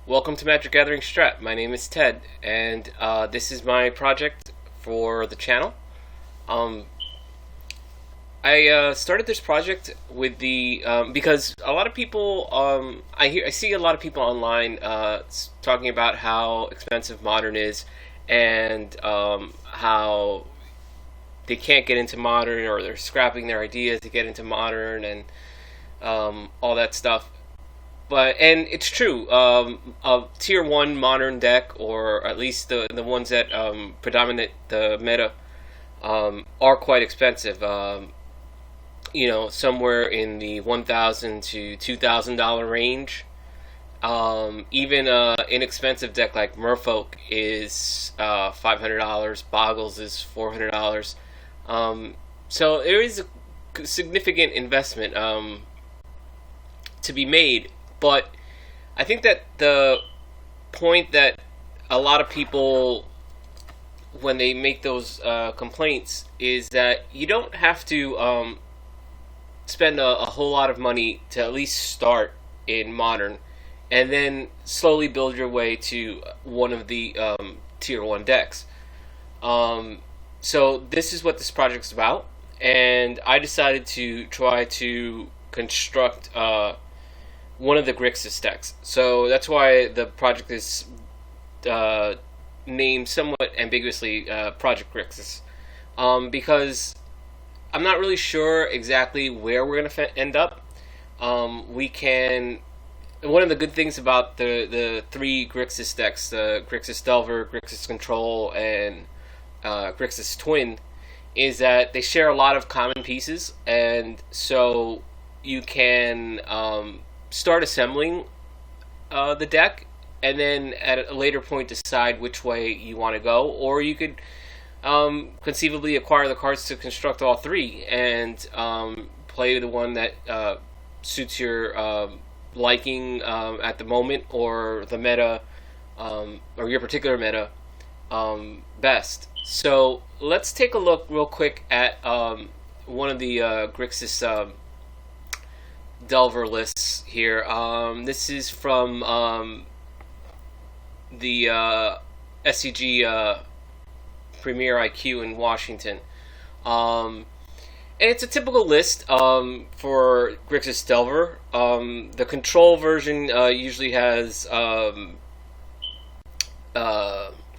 Welcome to MagicGatheringStrat. My name is Ted, and this is my project for the channel. Um, I started this project with the because a lot of people I see a lot of people online talking about how expensive Modern is, and how they can't get into Modern, or they're scrapping their ideas to get into Modern, and all that stuff. And it's true. A tier one Modern deck, or at least the ones that predominate the meta, are quite expensive. Somewhere in the $1,000 to $2,000 range. Even an inexpensive deck like Merfolk is $500. Boggles is $400. So there is a significant investment to be made. But I think that the point that a lot of people, when they make those complaints, is that you don't have to spend a whole lot of money to at least start in Modern, and then slowly build your way to one of the tier 1 decks. So this is what this project is about, and I decided to try to construct one of the Grixis decks. So that's why the project is named somewhat ambiguously Project Grixis, because I'm not really sure exactly where we're going to end up. One of the good things about the three Grixis decks, the Grixis Delver, Grixis Control, and Grixis Twin, is that they share a lot of common pieces, and so you can start assembling the deck, and then at a later point decide which way you want to go, or you could conceivably acquire the cards to construct all three and play the one that suits your liking at the moment, or the meta, or your particular meta best. So let's take a look real quick at one of the Grixis Delver lists here. This is from the SCG Premier IQ in Washington. And it's a typical list for Grixis Delver. The control version usually has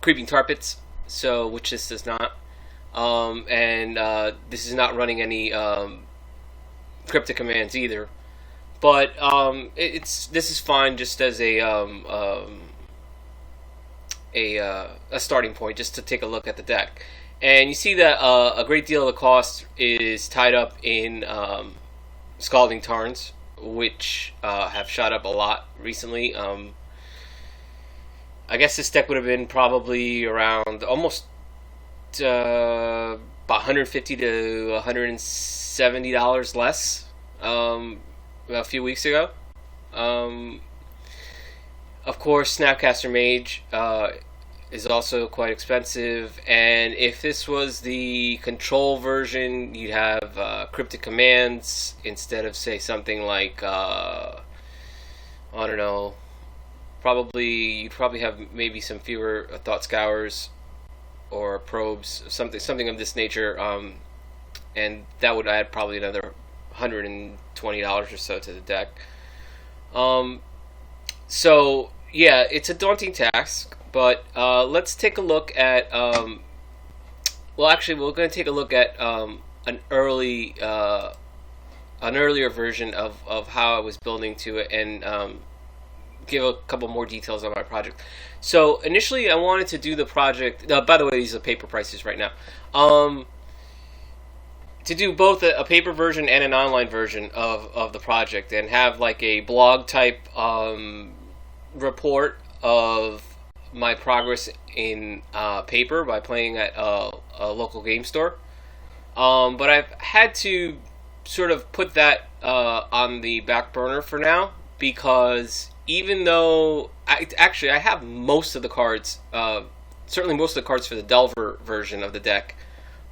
Creeping Tar Pits, which this does not. And this is not running any cryptic commands either. But this is fine just as a starting point, just to take a look at the deck. And you see that a great deal of the cost is tied up in Scalding Tarns, which have shot up a lot recently. I guess this deck would have been probably around almost about $150 to $170 less a few weeks ago. Of course, Snapcaster Mage is also quite expensive, and if this was the control version, you'd have cryptic commands instead of, say, something like I don't know. You'd probably have maybe some fewer Thought Scours or probes, something of this nature, and that would add probably another $120 or so to the deck. So yeah, it's a daunting task, but let's take a look at. Well, actually, we're going to take a look at an earlier version of how I was building to it, and give a couple more details on my project. So initially, I wanted to do the project. By the way, these are paper prices right now. To do both a paper version and an online version of the project, and have like a blog type report of my progress in paper by playing at a local game store. But I've had to sort of put that on the back burner for now, because even though I have most of the cards, certainly most of the cards for the Delver version of the deck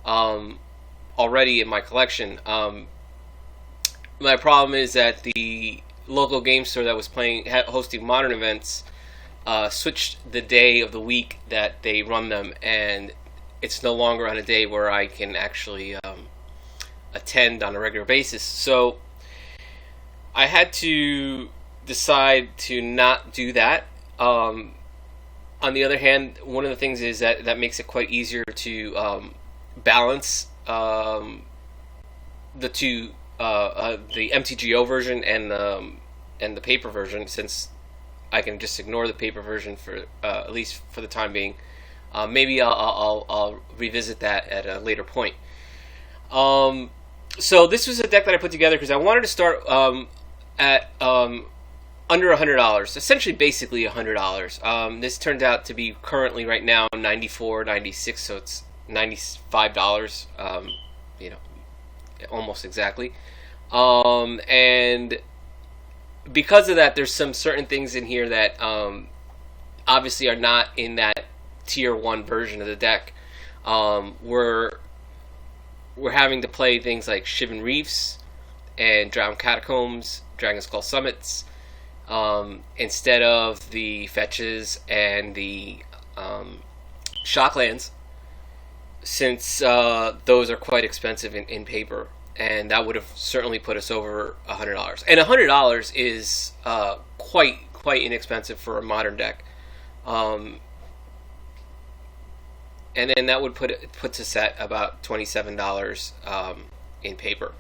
already in my collection. My problem is that the local game store that was hosting Modern events switched the day of the week that they run them, and it's no longer on a day where I can actually attend on a regular basis. So I had to decide to not do that. On the other hand, one of the things is that makes it quite easier to balance the two, the MTGO version and the paper version, since I can just ignore the paper version for at least for the time being. Maybe I'll revisit that at a later point. So this was a deck that I put together because I wanted to start at under $100, essentially basically $100. This turned out to be currently right now $94, $96, so it's $95. Almost exactly. And because of that, there's some certain things in here that obviously are not in that tier 1 version of the deck. We're having to play things like Shivan Reefs and Drowned Catacombs, Dragon Skull Summits, instead of the fetches and the Shocklands, since those are quite expensive in paper, and that would have certainly put us over $100. And $100 is quite inexpensive for a modern deck. And then that would puts us at about $27 in paper.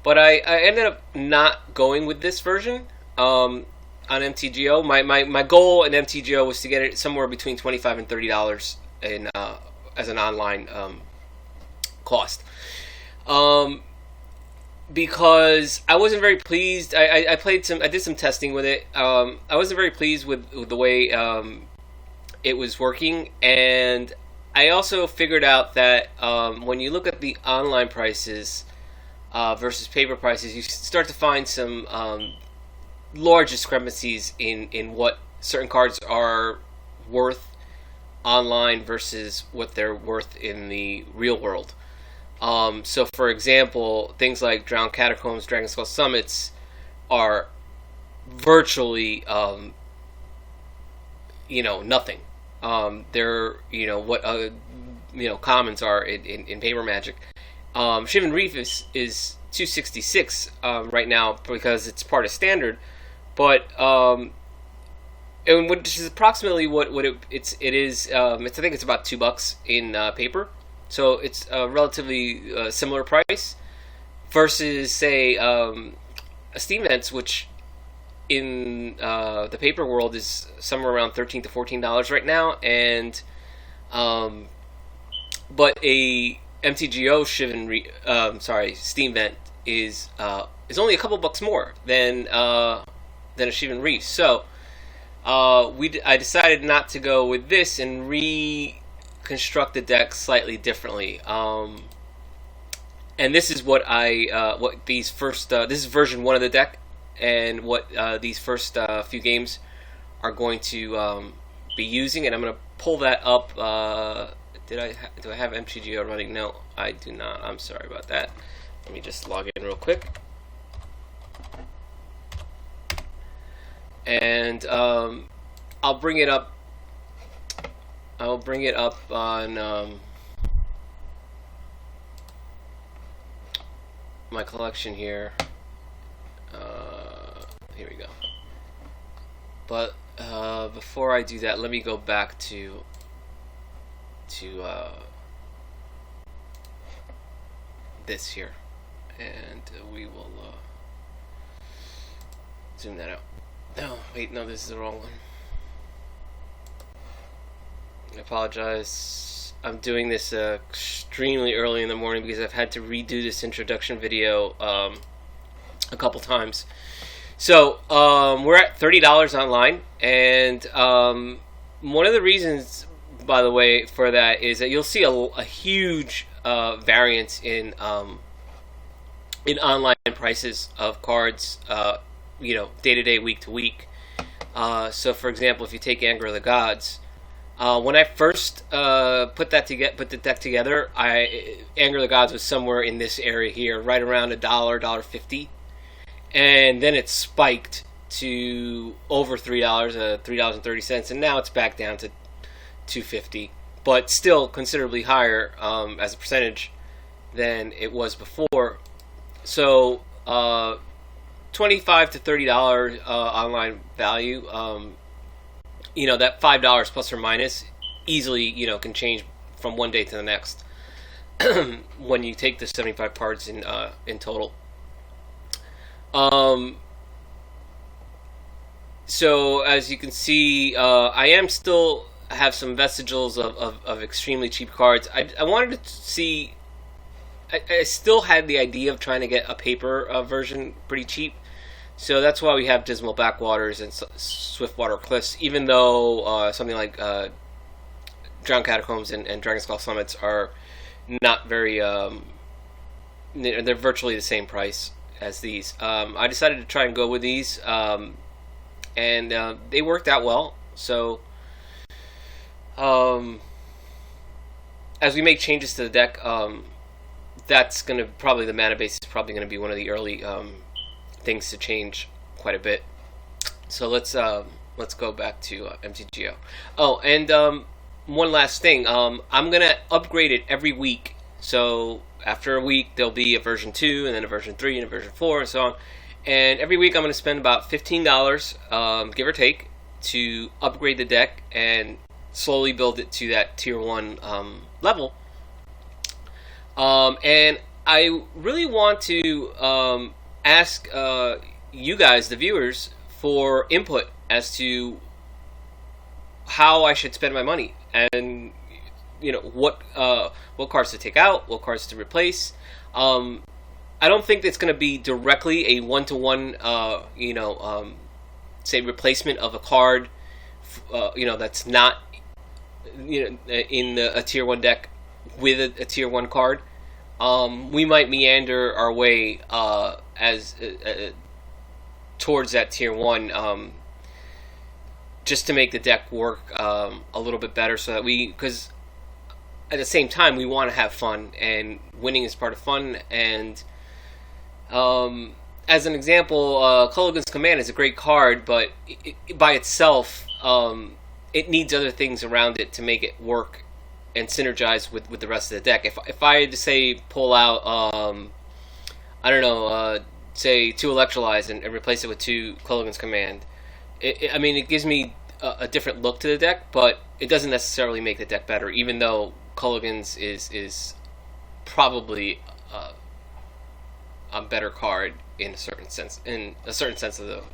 But I ended up not going with this version on MTGO. My goal in MTGO was to get it somewhere between $25 and $30 in as an online cost. Because I wasn't very pleased. I did some testing with it. I wasn't very pleased with the way it was working, and I also figured out that when you look at the online prices versus paper prices, you start to find some large discrepancies in what certain cards are worth online versus what they're worth in the real world. So, for example, things like Drowned Catacombs, Dragon Skull Summits are virtually, nothing. They're, what commons are in paper Magic. Shivan Reef is $266 right now because it's part of Standard, but and which is approximately what it is. I think it's about $2 in paper. So it's a relatively similar price versus, say, a Steam Events, which in the paper world is somewhere around $13 to $14 right now, and but a MTGO Steam Event is only a couple bucks more than a Shivan Reef. So I decided not to go with this and reconstruct the deck slightly differently. And this is what these first this is version 1 of the deck, and what these first few games are going to be using. And I'm going to pull that up. Do I have MTGO running? No, I do not. I'm sorry about that. Let me just log in real quick. And I'll bring it up. I'll bring it up on my collection here. Here we go. But before I do that, let me go back to this here, and we will zoom that out. No, wait, no, this is the wrong one. I apologize. I'm doing this extremely early in the morning because I've had to redo this introduction video a couple times. So we're at $30 online, and one of the reasons, by the way, for that is that you'll see a huge variance in online prices of cards, day to day, week to week. So, for example, if you take Anger of the Gods, when I first put the deck together, Anger of the Gods was somewhere in this area here, right around $1, $1.50, and then it spiked to over $3, $3.30, and now it's back down to $2.50, but still considerably higher as a percentage than it was before. So $25 to $30 online value. That $5 plus or minus easily can change from one day to the next when you take the 75 cards in total. So as you can see, I am still have some vestigials of extremely cheap cards. I wanted to see. I still had the idea of trying to get a paper version pretty cheap, so that's why we have Dismal Backwaters and Swiftwater Cliffs. Even though something like Drowned Catacombs and Dragon Skull Summits are not very, they're virtually the same price as these. I decided to try and go with these, and they worked out well. So as we make changes to the deck, that's going to probably, the mana base is probably going to be one of the early things to change quite a bit. So let's go back to MTGO. Oh, and one last thing, I'm going to upgrade it every week. So after a week there'll be a version 2 and then a version 3 and a version 4 and so on. And every week I'm going to spend about $15, give or take, to upgrade the deck and slowly build it to that tier 1 level. And I really want to ask you guys, the viewers, for input as to how I should spend my money, and what cards to take out, what cards to replace. I don't think it's going to be directly a one-to-one, say replacement of a card, that's not, in a tier 1 deck with a tier 1 card. We might meander our way towards that tier 1, just to make the deck work a little bit better, so that because at the same time we want to have fun, and winning is part of fun. And as an example, Culligan's Command is a great card, but by itself, it needs other things around it to make it work and synergize with the rest of the deck. If I had to say pull out, say 2 Electrolyze and replace it with 2 Culligan's Command, it gives me a different look to the deck, but it doesn't necessarily make the deck better, even though Culligan's is probably a better card in a certain sense of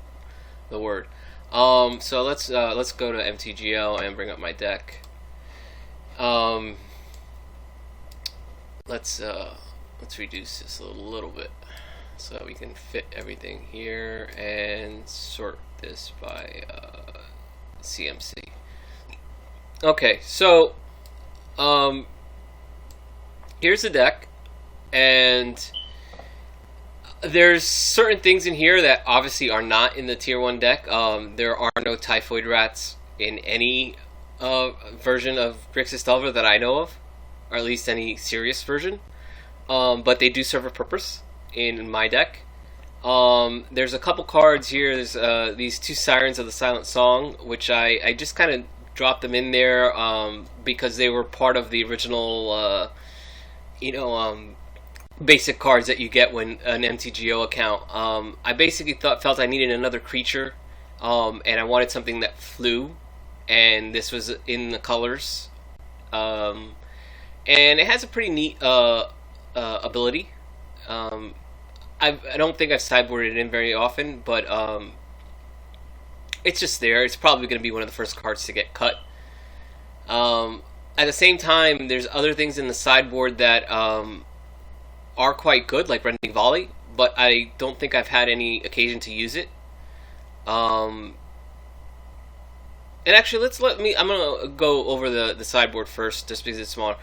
the word. So let's go to MTGO and bring up my deck. Let's reduce this a little bit so we can fit everything here and sort this by CMC. Okay, so here's the deck, and there's certain things in here that obviously are not in the tier 1 deck. There are no Typhoid Rats in any version of Grixis Delver that I know of, or at least any serious version, but they do serve a purpose in my deck. There's a couple cards here. There's these 2 Sirens of the Silent Song, which I just kind of dropped them in there because they were part of the original basic cards that you get when an MTGO account. I basically felt I needed another creature, and I wanted something that flew, and this was in the colors, and it has a pretty neat ability. I don't think I've sideboarded it in very often, but it's just there. It's probably going to be one of the first cards to get cut. At the same time, there's other things in the sideboard that are quite good, like Rending Volley, but I don't think I've had any occasion to use it. And actually, I'm gonna go over the sideboard first, just because it's smaller.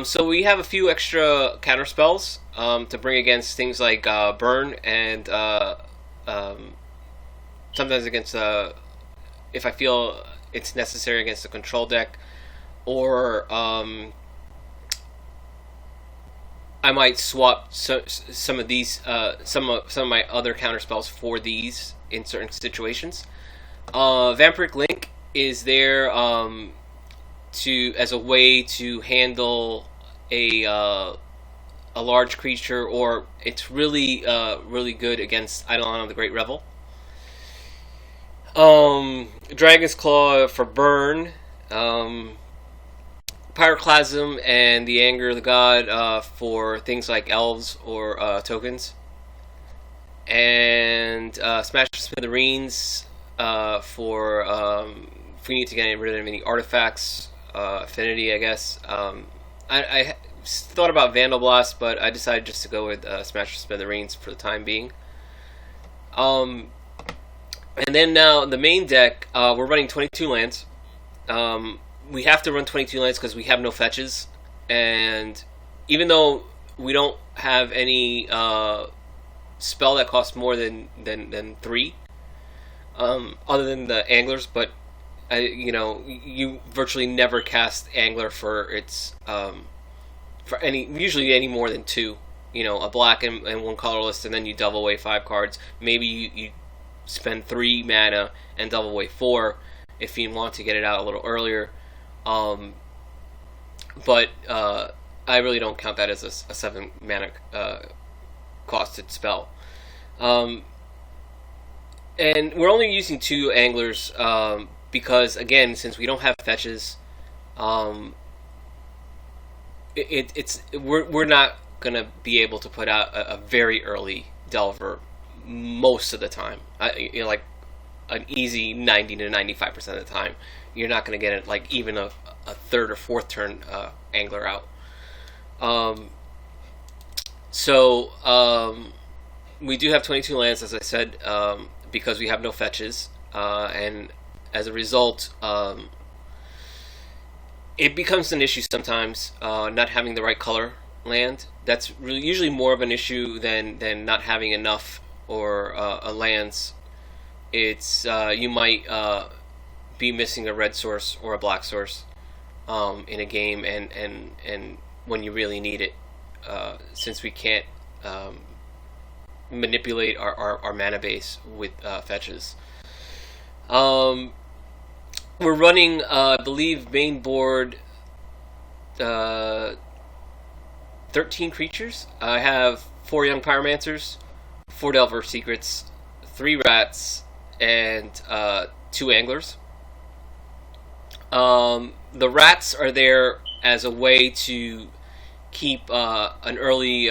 So we have a few extra counter spells to bring against things like burn, and sometimes against if I feel it's necessary against a control deck, or I might swap some of these some of my other counter spells for these in certain situations. Vampiric Link is there as a way to handle a large creature, or it's really really good against Eidolon of the Great Revel. Dragon's Claw for burn. Pyroclasm and the Anger of the God for things like elves or tokens. And Smash Smithereens for if we need to get rid of any artifacts, affinity, I guess. I thought about Vandal Blast, but I decided just to go with Smash Smithereens for the time being. And then now the main deck, we're running 22 lands. We have to run 22 lands because we have no fetches, and even though we don't have any spell that costs more than 3, other than the Anglers, but you virtually never cast Angler for its usually any more than 2. A black and 1 colorless, and then you double away 5 cards. Maybe you spend 3 mana and double away 4 if you want to get it out a little earlier. But I really don't count that as a 7 mana costed spell. And we're only using 2 Anglers because, again, since we don't have fetches, we're not gonna be able to put out a very early Delver most of the time. Like an easy 90 to 95% of the time. You're not going to get it like even a 3rd or 4th turn Angler out. So we do have 22 lands, as I said, because we have no fetches, and as a result, it becomes an issue sometimes not having the right color land. That's really usually more of an issue than not having enough or lands. It's you might be missing a red source or a black source in a game, and when you really need it, since we can't manipulate our mana base with fetches. We're running, I believe, main board 13 creatures. I have 4 Young Pyromancers, 4 Delver Secrets, 3 Rats, and 2 Anglers. The Rats are there as a way to keep an early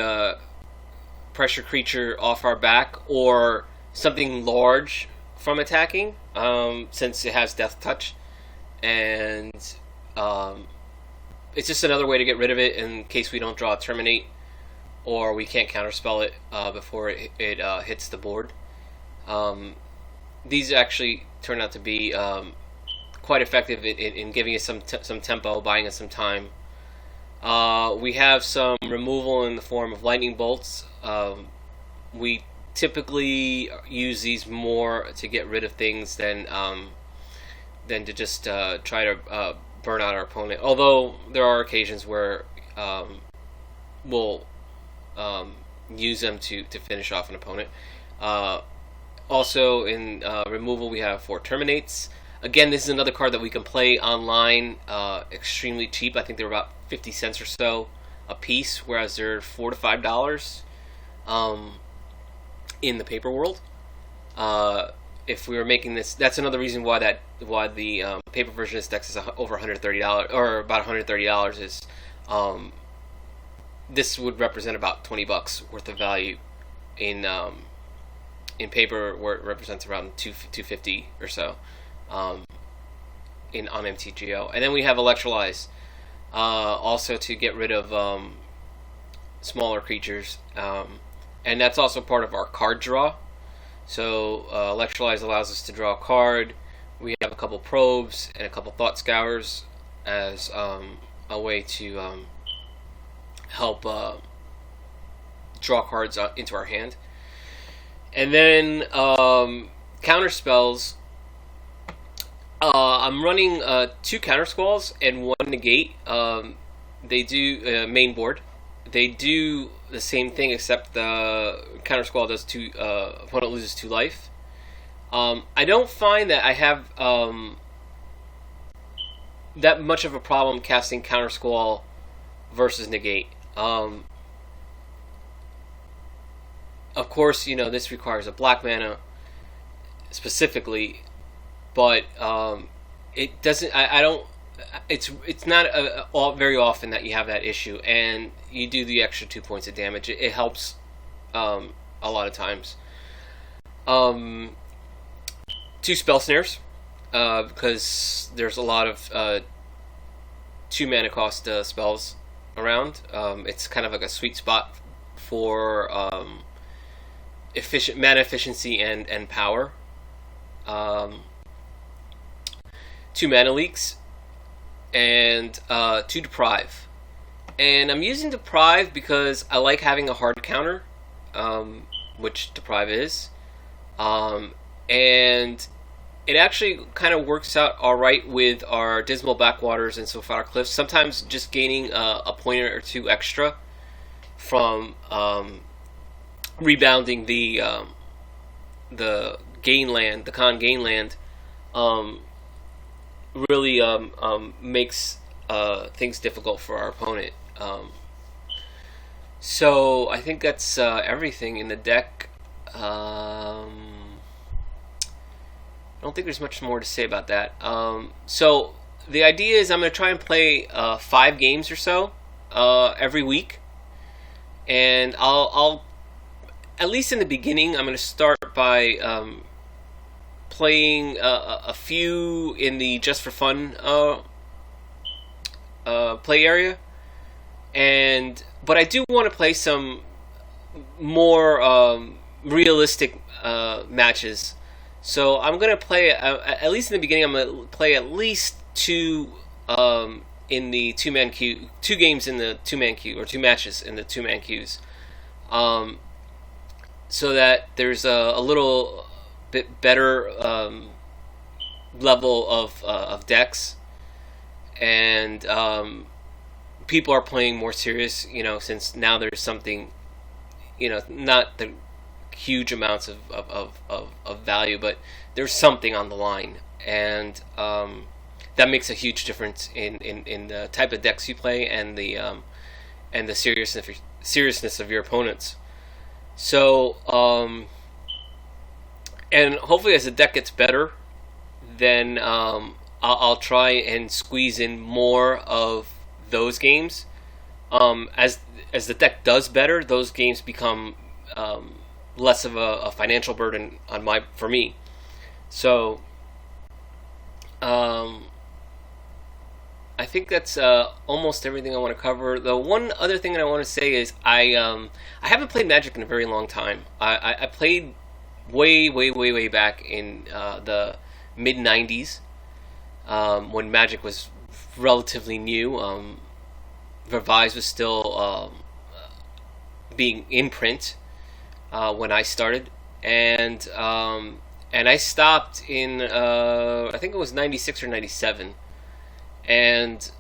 pressure creature off our back, or something large from attacking, since it has Death Touch, and it's just another way to get rid of it in case we don't draw a Terminate, or we can't counterspell it before it hits the board. These actually turn out to be quite effective in giving us some tempo, buying us some time. We have some removal in the form of lightning bolts. We typically use these more to get rid of things than to just try to burn out our opponent. Although there are occasions where we'll use them to finish off an opponent. Also in removal we have 4 Terminates. Again, this is another card that we can play online extremely cheap. I think they're about 50 cents or so a piece, whereas they're $4 to $5 in the paper world. If we were making this, that's another reason why the paper version of this deck is over $130, or about $130 is this would represent about $20 worth of value in paper, where it represents around $250 or so on MTGO. And then we have Electrolyze, also to get rid of smaller creatures, and that's also part of our card draw. So Electrolyze allows us to draw a card. We have a couple probes and a couple Thought Scours as a way to help draw cards into our hand. And then counter spells. I'm running 2 Counter Squalls and 1 Negate. They do main board. They do the same thing, except the Counter Squall does 2. Opponent loses 2 life. I don't find that I have that much of a problem casting Counter Squall versus Negate. Of course, you know, this requires a black mana specifically, but it doesn't. I don't. It's not very often that you have that issue, and you do the extra 2 points of damage. It helps a lot of times. 2 spell snares, because there's a lot of 2 mana cost spells around. It's kind of like a sweet spot for efficient mana efficiency and power. 2 mana leaks and 2 deprive. And I'm using deprive because I like having a hard counter, which deprive is, and it actually kind of works out alright with our Dismal Backwaters and Sophiar Cliffs. Sometimes just gaining a point or 2 extra from rebounding the gain land, the con gain land, really makes things difficult for our opponent. So I think that's everything in the deck. I don't think there's much more to say about that. So the idea is I'm going to try and play 5 games or so every week, and I'll at least in the beginning I'm going to start by playing a few in the just for fun play area, but I do want to play some more realistic matches. So I'm gonna play at least in the beginning. I'm gonna play at least 2 in the 2-man queue, 2 games in the 2-man queue, or 2 matches in the 2-man queues, so that there's a little bit better level of decks, and people are playing more serious. You know, since now there's something, you know, not the huge amounts of value, but there's something on the line, and that makes a huge difference in the type of decks you play and the seriousness of your opponents. So and hopefully as the deck gets better, then I'll try and squeeze in more of those games. As the deck does better, those games become less of a financial burden for me. So I think that's almost everything I want to cover. The one other thing that I want to say is I haven't played Magic in a very long time. I played way back in the mid 90s, when Magic was relatively new. Revise was still being in print when I started, and I stopped in I think it was 96 or 97, and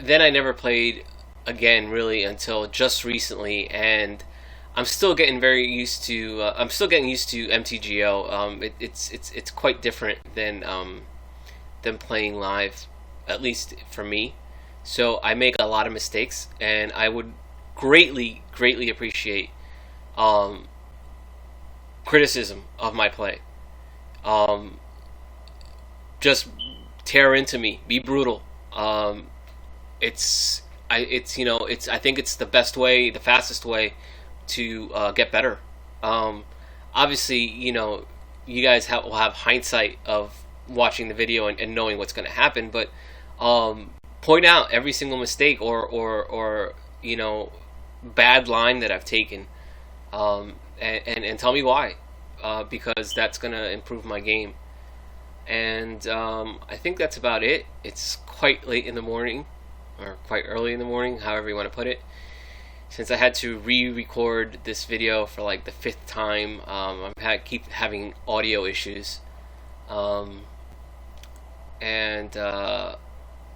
then I never played again really until just recently, and I'm still getting used to MTGO. It's quite different than playing live, at least for me. So I make a lot of mistakes, and I would greatly appreciate criticism of my play. Just tear into me, be brutal. I think it's the best way, the fastest way to get better. Obviously, you know, you guys will have hindsight of watching the video and knowing what's going to happen, but point out every single mistake or you know, bad line that I've taken, and tell me why, because that's going to improve my game. And I think that's about it. It's quite late in the morning, or quite early in the morning, however you want to put it, since I had to re-record this video for like the 5th time. I keep having audio issues, and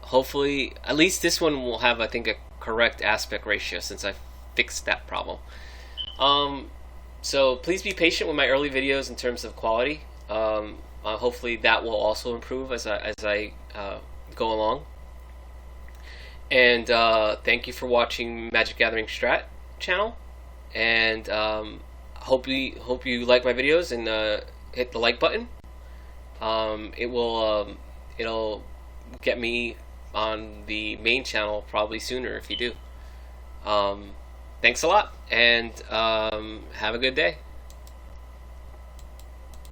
hopefully at least this one will have, I think, a correct aspect ratio, since I fixed that problem. So please be patient with my early videos in terms of quality. Hopefully that will also improve as I go along. And thank you for watching Magic Gathering Strat channel. And hope you like my videos and hit the like button. It'll get me on the main channel probably sooner if you do. Thanks a lot, and have a good day.